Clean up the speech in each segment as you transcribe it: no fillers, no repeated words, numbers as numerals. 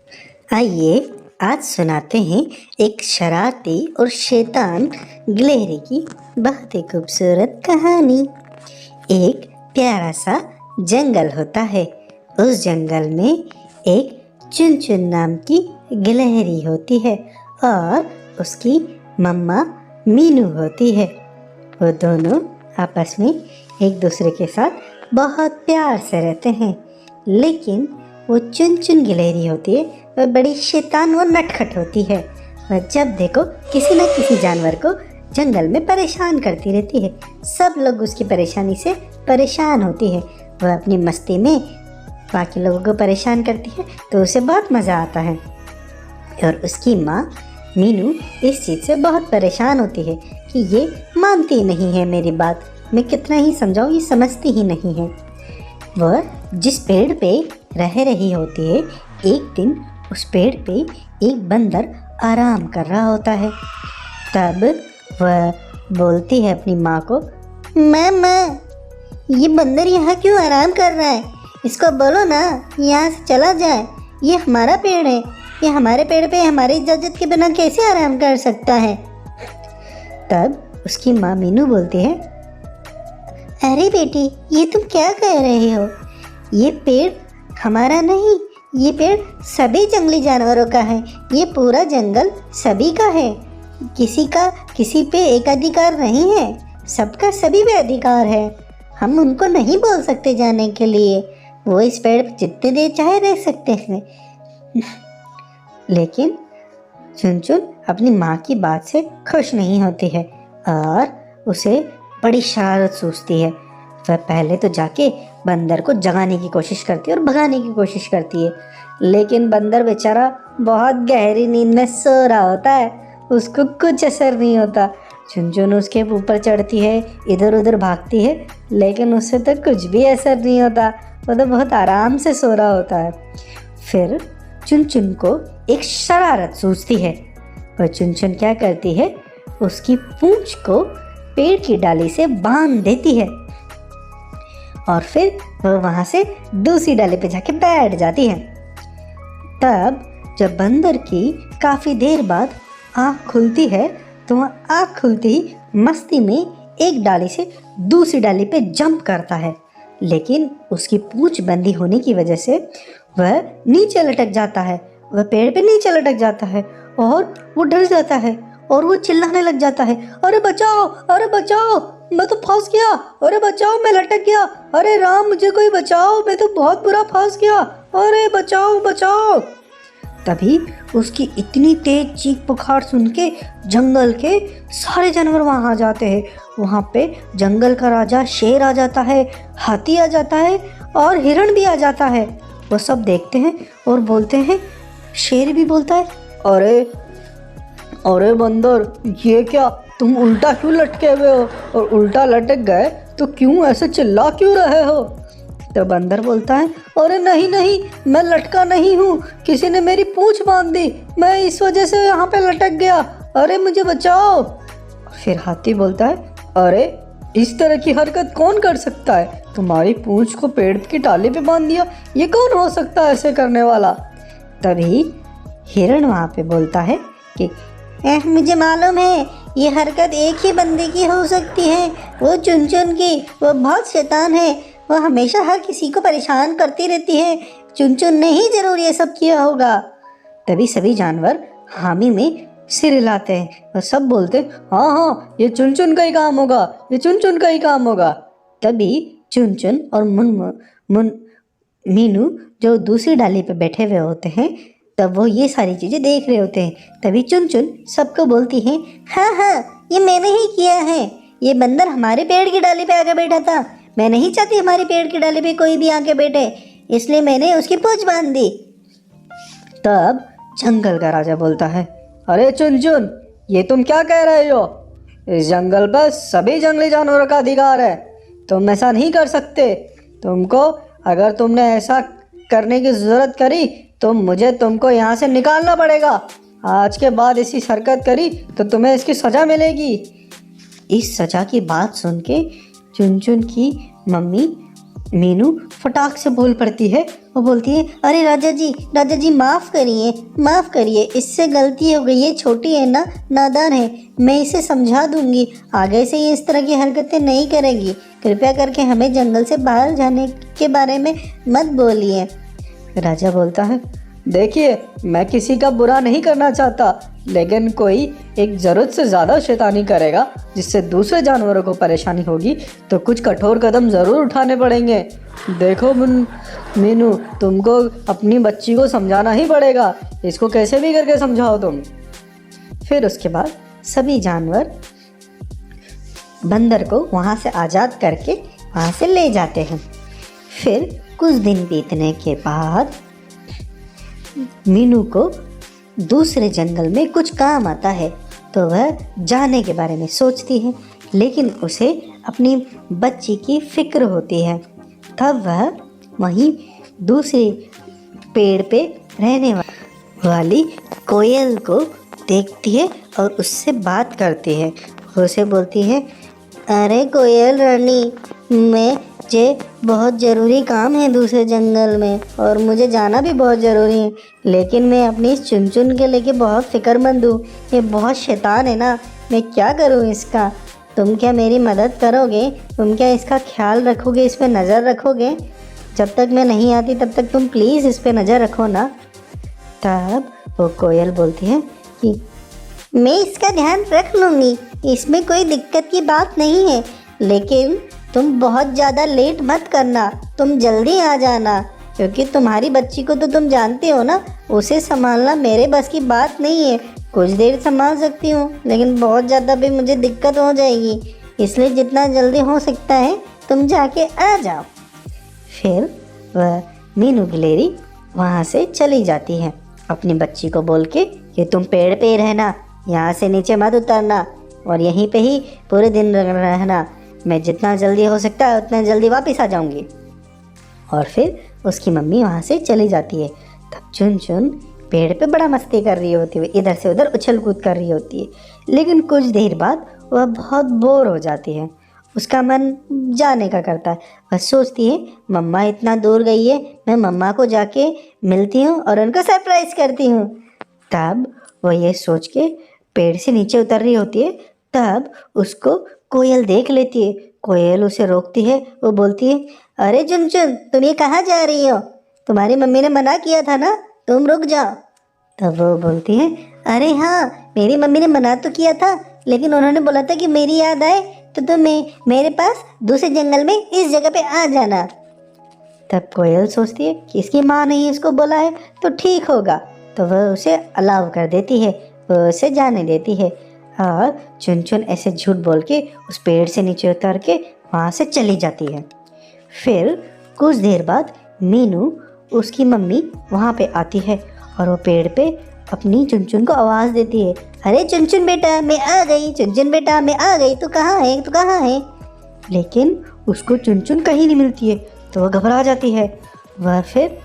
आइए आज सुनाते हैं एक शरारती और शैतान गिलहरी की बहुत ही खूबसूरत कहानी। एक प्यारा सा जंगल होता है। उस जंगल में एक चुन-चुन नाम की गिलहरी होती है और उसकी मम्मा मीनू होती है। वो दोनों आपस में एक दूसरे के साथ बहुत प्यार से रहते हैं, लेकिन वो चुन-चुन गिलहरी होती है, वह बड़ी शैतान और नटखट होती है। वह जब देखो किसी न किसी जानवर को जंगल में परेशान करती रहती है। सब लोग उसकी परेशानी से परेशान होती है। वह अपनी मस्ती में बाकी लोगों को परेशान करती है तो उसे बहुत मज़ा आता है। और उसकी माँ मीनू इस चीज़ से बहुत परेशान होती है कि ये मानती नहीं है मेरी बात, मैं कितना ही समझाऊँ ये समझती ही नहीं है। वह जिस पेड़ पे रह रही होती है, एक दिन उस पेड़ पे एक बंदर आराम कर रहा होता है। तब वह बोलती है अपनी माँ को, माँ ये बंदर यहाँ क्यों आराम कर रहा है? इसको बोलो ना यहाँ से चला जाए, ये हमारा पेड़ है, ये हमारे पेड़ पे हमारी इजाज़त के बिना कैसे आराम कर सकता है? तब उसकी माँ मीनू बोलती है, अरे बेटी ये तुम क्या कह रहे हो? ये पेड़ हमारा नहीं, ये पेड़ सभी जंगली जानवरों का है। ये पूरा जंगल सभी का है, किसी का किसी पे एक अधिकार नहीं है, सबका सभी पे अधिकार है। हम उनको नहीं बोल सकते जाने के लिए, वो इस पेड़ पर जितने देर चाहे रह सकते हैं। लेकिन चुन-चुन अपनी माँ की बात से खुश नहीं होती है और उसे बड़ी शरारत सूझती है। वह पहले तो जाके बंदर को जगाने की कोशिश करती है और भगाने की कोशिश करती है, लेकिन बंदर बेचारा बहुत गहरी नींद में सो रहा होता है, उसको कुछ असर नहीं होता। चुन-चुन उसके ऊपर चढ़ती है, इधर उधर भागती है, लेकिन उससे तो कुछ भी असर नहीं होता, वो तो बहुत आराम से सो रहा होता है। फिर चुन-चुन को एक शरारत सूझती है। वह चुन-चुन क्या करती है, उसकी पूंछ को पेड़ की डाली से बांध देती है और फिर वह वहाँ से दूसरी डाली पे जाके बैठ जाती है। तब जब बंदर की काफ़ी देर बाद आँख खुलती है तो वह आँख खुलते ही मस्ती में एक डाली से दूसरी डाली पे जंप करता है, लेकिन उसकी पूंछ बंधी होने की वजह से वह नीचे लटक जाता है। वह पेड़ पे नीचे लटक जाता है और वो डर जाता है और वो चिल्लाने लग जाता है, अरे बचाओ, अरे बचाओ, मैं तो फंस गया, अरे बचाओ मैं लटक गया, अरे राम मुझे कोई बचाओ, मैं तो बहुत बुरा फंस गया, अरे बचाओ बचाओ। तभी उसकी इतनी तेज चीख पुकार सुन के जंगल के सारे जानवर वहाँ आ जाते हैं। वहाँ पे जंगल का राजा शेर आ जाता है, हाथी आ जाता है और हिरण भी आ जाता है। वो सब देखते हैं और बोलते हैं, शेर भी बोलता है, अरे अरे बंदर ये क्या, तुम उल्टा क्यों लटके हुए हो, और उल्टा लटक गए तो क्यों ऐसे चिल्ला क्यों रहे हो? तो बंदर बोलता है, अरे नहीं नहीं मैं लटका नहीं हूँ, किसी ने मेरी पूंछ बांध दी, मैं इस वजह से यहाँ पे लटक गया, अरे मुझे बचाओ। फिर हाथी बोलता है, अरे इस तरह की हरकत कौन कर सकता है, तुम्हारी पूंछ को पेड़ की टाली पे बांध दिया, ये कौन हो सकता है ऐसे करने वाला? तभी हिरण वहाँ पे बोलता है कि मुझे मालूम है ये हरकत एक ही बंदे की हो सकती है, वो चुन-चुन की, वो बहुत शैतान है, वो हमेशा हर किसी को परेशान करती रहती है, चुन-चुन ने ही जरूर ये सब किया होगा। तभी सभी जानवर हामी में सिर हिलाते हैं और सब बोलते हैं, हाँ हाँ ये चुन-चुन का ही काम होगा, ये चुन-चुन का ही काम होगा। तभी चुन-चुन और मीनू जो दूसरी डाली पे बैठे हुए होते हैं, तब वो ये सारी चीज़ें देख रहे होते हैं। तभी चुन-चुन सबको बोलती है, हाँ हाँ ये मैंने ही किया है, ये बंदर हमारे पेड़ की डाली पे आके बैठा था, मैं नहीं चाहती हमारी पेड़ की डाली पे कोई भी आके बैठे, इसलिए मैंने उसकी पूंछ बांध दी। तब जंगल का राजा बोलता है, अरे चुन-चुन ये तुम क्या कह रहे हो, इस जंगल पर सभी जंगली जानवरों का अधिकार है, तुम ऐसा नहीं कर सकते, तुमको अगर तुमने ऐसा करने की ज़रूरत करी तो मुझे तुमको यहाँ से निकालना पड़ेगा, आज के बाद ऐसी हरकत करी तो तुम्हें इसकी सज़ा मिलेगी। इस सज़ा की बात सुन के चुन-चुन की मम्मी मीनू फटाक से बोल पड़ती है और बोलती है, अरे राजा जी माफ़ करिए, इससे गलती हो गई है, छोटी है ना, नादान है, मैं इसे समझा दूंगी, आगे से ये इस तरह की हरकतें नहीं करेगी, कृपया करके हमें जंगल से बाहर जाने के बारे में मत बोलिए। राजा बोलता है, देखिए मैं किसी का बुरा नहीं करना चाहता, लेकिन कोई एक ज़रूरत से ज़्यादा शैतानी करेगा जिससे दूसरे जानवरों को परेशानी होगी तो कुछ कठोर कदम ज़रूर उठाने पड़ेंगे। देखो मीनू, तुमको अपनी बच्ची को समझाना ही पड़ेगा, इसको कैसे भी करके समझाओ तुम। फिर उसके बाद सभी जानवर बंदर को वहाँ से आज़ाद करके वहाँ से ले जाते हैं। फिर कुछ दिन बीतने के बाद मीनू को दूसरे जंगल में कुछ काम आता है, तो वह जाने के बारे में सोचती है, लेकिन उसे अपनी बच्ची की फिक्र होती है। तब वह वहीं दूसरे पेड़ पे रहने वाली कोयल को देखती है और उससे बात करती है। उसे बोलती है, अरे कोयल रानी, मुझे बहुत ज़रूरी काम है दूसरे जंगल में और मुझे जाना भी बहुत ज़रूरी है, लेकिन मैं अपनी इस चुनचुन के लेके बहुत फ़िक्रमंद हूँ। ये बहुत शैतान है ना, मैं क्या करूँ इसका? तुम क्या मेरी मदद करोगे? तुम क्या इसका ख्याल रखोगे, इस पर नज़र रखोगे? जब तक मैं नहीं आती तब तक तुम प्लीज़ इस पर नज़र रखो ना। तब वो कोयल बोलती है कि मैं इसका ध्यान रख लूँगी, इसमें कोई दिक्कत की बात नहीं है, लेकिन तुम बहुत ज़्यादा लेट मत करना, तुम जल्दी आ जाना, क्योंकि तुम्हारी बच्ची को तो तुम जानते हो ना, उसे संभालना मेरे बस की बात नहीं है। कुछ देर संभाल सकती हूँ, लेकिन बहुत ज़्यादा भी मुझे दिक्कत हो जाएगी, इसलिए जितना जल्दी हो सकता है तुम जाके आ जाओ। फिर वह मीनू गिलहरी वहाँ से चली जाती है, अपनी बच्ची को बोल के कि तुम पेड़ पे ही रहना, यहाँ से नीचे मत उतरना और यहीं पे ही पूरे दिन रहना, मैं जितना जल्दी हो सकता है उतना जल्दी वापस आ जाऊंगी। और फिर उसकी मम्मी वहाँ से चली जाती है। तब चुन पेड़ पे बड़ा मस्ती कर रही होती है, इधर से उधर उछल कूद कर रही होती है, लेकिन कुछ देर बाद वह बहुत बोर हो जाती है, उसका मन जाने का करता है। वह सोचती है, मम्मा इतना दूर गई है, मैं मम्मा को जाके मिलती हूँ और उनको सरप्राइज़ करती हूँ। तब वह ये सोच के पेड़ से नीचे उतर रही होती है, तब उसको कोयल देख लेती है। कोयल उसे रोकती है, वो बोलती है, अरे चुनचुन, तुम ये कहाँ जा रही हो? तुम्हारी मम्मी ने मना किया था ना, तुम रुक जाओ। तब वो बोलती है, अरे हाँ, मेरी मम्मी ने मना तो किया था, लेकिन उन्होंने बोला था कि मेरी याद आए तो तुम्हें मेरे पास दूसरे जंगल में इस जगह पे आ जाना। तब कोयल सोचती है कि इसकी माँ ने इसको बोला है तो ठीक होगा, तो वह उसे अलाउ कर देती है, वह उसे जाने देती है। और चुनचुन ऐसे झूठ बोल के उस पेड़ से नीचे उतर के वहाँ से चली जाती है। फिर कुछ देर बाद मीनू, उसकी मम्मी वहाँ पे आती है और वो पेड़ पे अपनी चुनचुन को आवाज़ देती है, अरे चुनचुन बेटा मैं आ गई, चुनचुन बेटा मैं आ गई, तू कहाँ है? लेकिन उसको चुनचुन कहीं नहीं मिलती है, तो वह घबरा जाती है। वह फिर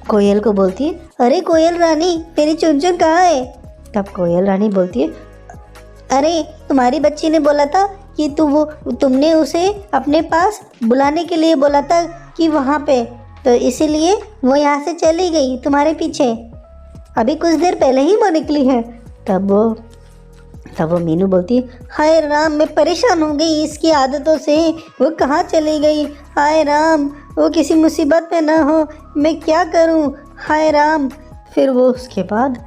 कोयल को बोलती है, अरे कोयल रानी, तेरी चुनचुन कहाँ है? तब कोयल रानी बोलती है, अरे तुम्हारी बच्ची ने बोला था कि तुमने उसे अपने पास बुलाने के लिए बोला था कि वहाँ पे, तो इसीलिए वो यहाँ से चली गई तुम्हारे पीछे, अभी कुछ देर पहले ही वो निकली है। तब वो मीनू बोलती है, हाय राम, मैं परेशान हो गई इसकी आदतों से, वो कहाँ चली गई? हाय राम, वो किसी मुसीबत में ना हो, मैं क्या करूँ? हाय राम। फिर वो उसके बाद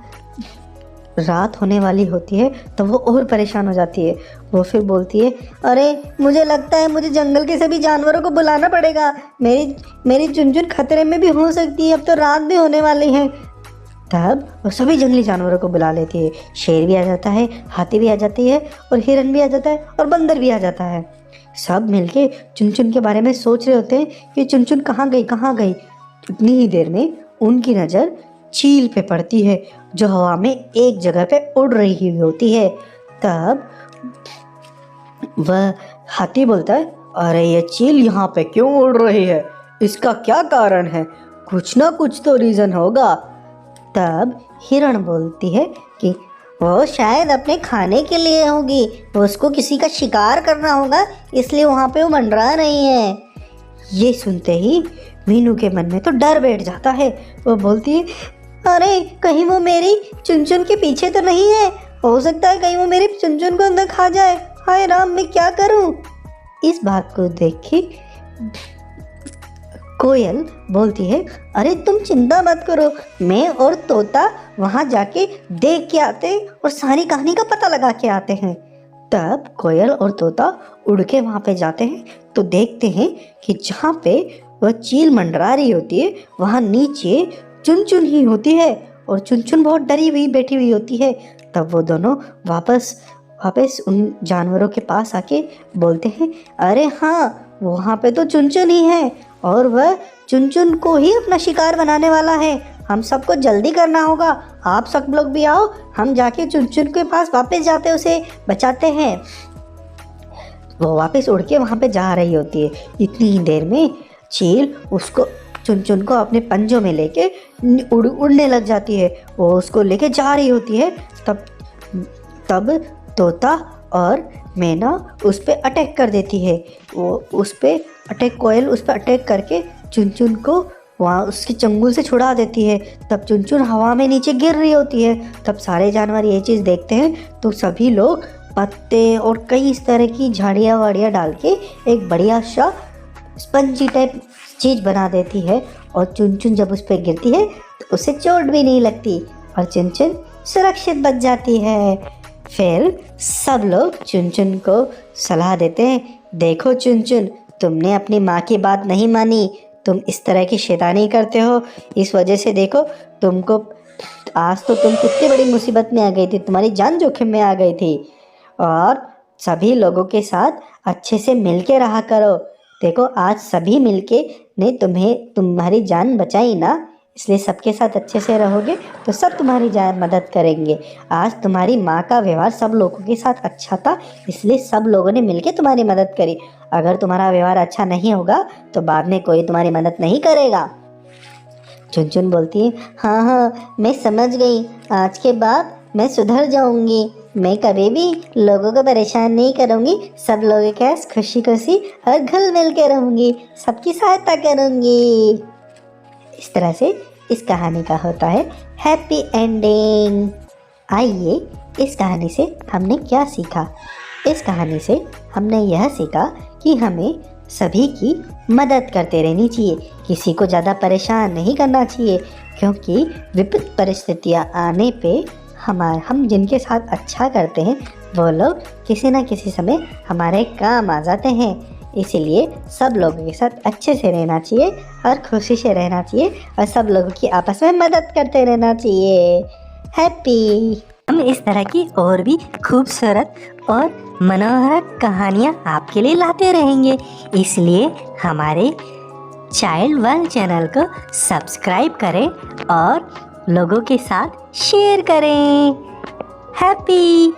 रात होने वाली होती है, तो वो और परेशान हो जाती है। वो फिर बोलती है, अरे मुझे लगता है मुझे जंगल के सभी जानवरों को बुलाना पड़ेगा, मेरी चुनचुन खतरे में भी हो सकती है, अब तो रात भी होने वाली है। तब वो सभी जंगली जानवरों को बुला लेती है, शेर भी आ जाता है, हाथी भी आ जाती है और हिरन भी आ जाता है और बंदर भी आ जाता है। सब मिलके चुनचुन के बारे में सोच रहे होते हैं कि चुनचुन कहाँ गई। इतनी ही देर में उनकी नज़र चील पे पड़ती है, जो हवा में एक जगह पे उड़ रही होती है। तब वह हाथी बोलता है, अरे ये चील यहाँ पे क्यों उड़ रही है? इसका क्या कारण है? कुछ ना कुछ तो रीज़न होगा। तब हिरण बोलती है कि वो शायद अपने खाने के लिए होगी, उसको किसी का शिकार करना होगा, इसलिए वहाँ पे वो मंडरा रही है। ये सुनते ही मीनू के मन में तो डर बैठ जाता है। वो बोलती है, अरे कहीं वो मेरी चुनचुन के पीछे तो नहीं है, हो सकता है कहीं वो मेरी चुनचुन को अंदर खा जाए, हाय राम मैं क्या करूं। इस बात को देख के कोयल बोलती है, अरे तुम चिंता मत करो, मैं और तोता वहां जाके देख के आते और सारी कहानी का पता लगा के आते हैं। तब कोयल और तोता उड़ के वहां पे जाते हैं तो देखते हैं कि जहाँ पे वह चील मंडरा रही होती है वहां नीचे चुनचुन ही होती है और चुनचुन बहुत डरी हुई बैठी हुई होती है। तब वो दोनों वापस उन जानवरों के पास आके बोलते हैं, अरे हाँ वहाँ पे तो चुनचुन ही है और वह चुनचुन को ही अपना शिकार बनाने वाला है, हम सबको जल्दी करना होगा, आप सब लोग भी आओ, हम जाके चुनचुन के पास वापस जाते उसे बचाते हैं। वो वापस उड़ के वहाँ पे जा रही होती है। इतनी ही देर में चील उसको चुनचुन को अपने पंजों में लेके उड़ने लग जाती है। वो उसको लेके जा रही होती है। तब तोता और मैना उस पर अटैक कर देती है। कोयल उस पर अटैक करके चुनचुन को वहाँ उसके चंगुल से छुड़ा देती है। तब चुनचुन हवा में नीचे गिर रही होती है। तब सारे जानवर ये चीज़ देखते हैं तो सभी लोग पत्ते और कई इस तरह की झाड़ियाँ वाड़ियाँ डाल के एक बढ़िया सा स्पंजी टाइप चीज़ बना देती है और चुनचुन जब उस पर गिरती है तो उसे चोट भी नहीं लगती और चुनचुन सुरक्षित बच जाती है। फिर सब लोग चुनचुन को सलाह देते हैं, देखो चुनचुन, तुमने अपनी माँ की बात नहीं मानी, तुम इस तरह की शैतानी करते हो, इस वजह से देखो तुमको आज तो तुम कितनी बड़ी मुसीबत में आ गई थी, तुम्हारी जान जोखिम में आ गई थी। और सभी लोगों के साथ अच्छे से मिलके रहा करो। देखो आज सभी मिलके ने तुम्हारी जान बचाई ना, इसलिए सबके साथ अच्छे से रहोगे तो सब तुम्हारी जान मदद करेंगे। आज तुम्हारी माँ का व्यवहार सब लोगों के साथ अच्छा था, इसलिए सब लोगों ने मिलके तुम्हारी मदद करी। अगर तुम्हारा व्यवहार अच्छा नहीं होगा तो बाद में कोई तुम्हारी मदद नहीं करेगा। चुनचुन बोलती है, हाँ मैं समझ गई, आज के बाद मैं सुधर जाऊंगी, मैं कभी भी लोगों को परेशान नहीं करूंगी, सब लोगों के साथ खुशी खुशी और घुल मिल के रहूंगी, सबकी सहायता करूंगी। इस तरह से इस कहानी का होता है हैप्पी एंडिंग। आइए इस कहानी से हमने क्या सीखा? इस कहानी से हमने यह सीखा कि हमें सभी की मदद करते रहनी चाहिए, किसी को ज़्यादा परेशान नहीं करना चाहिए, क्योंकि विपरीत परिस्थितियाँ आने पे हम जिनके साथ अच्छा करते हैं वो लोग किसी न किसी समय हमारे काम आ जाते हैं। इसीलिए सब लोगों के साथ अच्छे से रहना चाहिए और खुशी से रहना चाहिए और सब लोगों की आपस में मदद करते रहना चाहिए। हैप्पी। हम इस तरह की और भी खूबसूरत और मनोहर कहानियाँ आपके लिए लाते रहेंगे, इसलिए हमारे चाइल्ड वर्ल्ड चैनल को सब्सक्राइब करें और लोगों के साथ शेयर करें। हैप्पी।